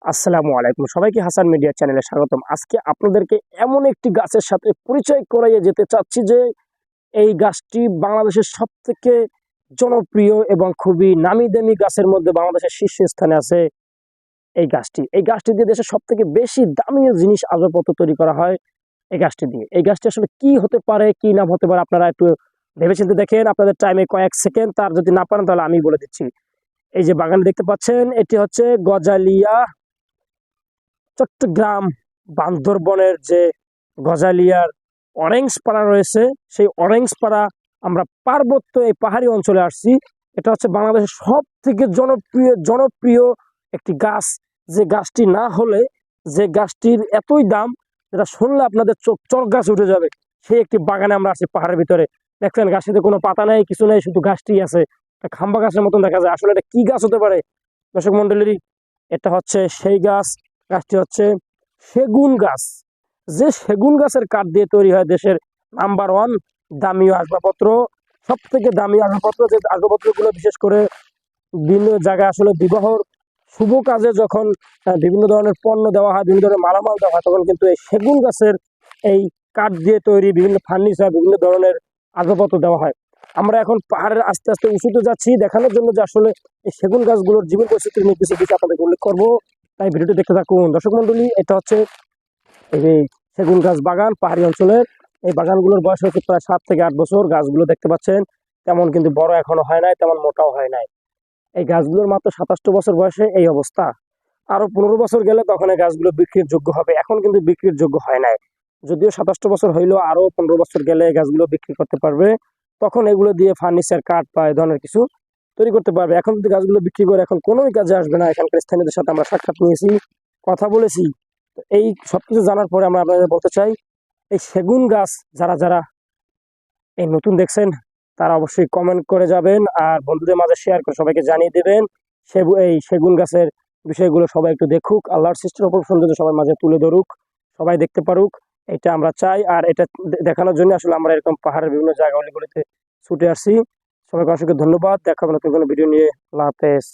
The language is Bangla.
আসসালামু আলাইকুম, সবাইকে হাসান মিডিয়া চ্যানেলে স্বাগতম। আজকে আপনাদেরকে এমন একটি গাছের সাথে পরিচয় করাইয়ে যেতে চাচ্ছি যে এই গাছটি বাংলাদেশের সব থেকে জনপ্রিয় এবং খুবই নামি দামি গাছের মধ্যে বাংলাদেশের শীর্ষস্থানে আছে এই গাছটি দিয়ে দেশের সব থেকে বেশি দামি জিনিস আসবাবপত্র তৈরি করা হয় এই গাছটি আসলে কি হতে পারে, কি নাম হতে পারে, আপনারা একটু ভেবেচিন্তে দেখেন। আপনাদের টাইমে কয়েক সেকেন্ড, তার যদি না পারেন তাহলে আমি বলে দিচ্ছি। এই যে বাগান দেখতে পাচ্ছেন, এটি হচ্ছে গজালিয়া, চট্টগ্রাম বান্দরবনের যে গজালিয়ার অরেঞ্জ পাড়া রয়েছে, সেই অরেঞ্জ পাড়া আমরা পার্বত্য এই পাহাড়ি অঞ্চলে আসছি। এটা হচ্ছে বাংলাদেশের সব থেকে জনপ্রিয় একটি গাছ, যে গাছটি না হলে, যে গাছটির এতই দাম, যেটা শুনলে আপনাদের চোখ চরক গাছ উঠে যাবে, সেই একটি বাগানে আমরা আছি পাহাড়ের ভিতরে। দেখছেন গাছটিতে কোনো পাতা নেই, কিছু নেই, শুধু গাছটি আছে। খাম্বা গাছের মতন দেখা যায়। আসলে এটা কি গাছ হতে পারে দর্শক মন্ডলী? এটা হচ্ছে সেই গাছ। গাছটি হচ্ছে সেগুন গাছ। যে সেগুন গাছের কাঠ দিয়ে তৈরি হয় দেশের নাম্বার ওয়ান দামি আসবাবপত্র। সব থেকে দামি আসবাবপত্র, যে আসবাবপত্রগুলো বিশেষ করে বিভিন্ন জায়গায় আসলে বিবাহর শুভ কাজে যখন বিভিন্ন ধরনের পণ্য দেওয়া হয়, বিভিন্ন ধরনের মালামাল দেওয়া হয়, তখন কিন্তু এই সেগুন গাছের এই কাঠ দিয়ে তৈরি বিভিন্ন ফার্নিচার, বিভিন্ন ধরনের আসবাবপত্র দেওয়া হয়। আমরা এখন পাহাড়ের আস্তে আস্তে উঁচুতে যাচ্ছি, দেখানোর জন্য যে আসলে এই সেগুন গাছগুলোর জীবন পরিস্থিতির নিয়ে কিছু কিছু আপনাদের উল্লেখ করবো। তাই ভিডিওটি দেখতে থাকুন দর্শক মন্ডলী। এটা হচ্ছে এই সেগুন গাছ বাগান পাহাড়ি অঞ্চলের। এই বাগানগুলোর বয়স হচ্ছে প্রায় 7 থেকে 8 বছর। গাছগুলো দেখতে পাচ্ছেন তেমন কিন্তু বড় এখনো হয় নাই, তেমন মোটাও হয় নাই। এই গাছগুলোর মাত্র 27 বছর বয়সে এই অবস্থা। আরো 15 বছর গেলে তখন এই গাছগুলো বিক্রির যোগ্য হবে। এখন কিন্তু বিক্রির যোগ্য হয় নাই, যদিও 27 বছর হইলেও আরো 15 বছর গেলে এই গাছগুলো বিক্রি করতে পারবে। তখন এগুলো দিয়ে ফার্নিচার, কাঠ বা এই ধরনের কিছু তৈরি করতে পারবে। এখন যদি গাছগুলো বিক্রি করে এখন কোনোই কাজে আসবে না। এখানকার স্থানীয়দের সাথে আমরা সাক্ষাৎ নিয়েছি, কথা বলেছি। এই সবকিছু জানার পরে আমরা আপনাদের বলতে চাই, এই সেগুন গাছ যারা যারা এই নতুন দেখছেন তারা অবশ্যই কমেন্ট করে যাবেন, আর বন্ধুদের মাঝে শেয়ার করে সবাইকে জানিয়ে দেবেন। এই সেগুন গাছের বিষয়গুলো সবাই একটু দেখুক, আল্লাহর সৃষ্টির অপূর্ব সৌন্দর্য সবার মাঝে তুলে ধরুক, সবাই দেখতে পারুক, এটা আমরা চাই। আর এটা দেখানোর জন্য আসলে আমরা এরকম পাহাড়ের বিভিন্ন জায়গাগুলিতে ছুটে আসছি। সবাইকে অসংখ্য ধন্যবাদ। দেখা হবে নতুন কোনো ভিডিও নিয়ে। আল্লাহ হাফেজ।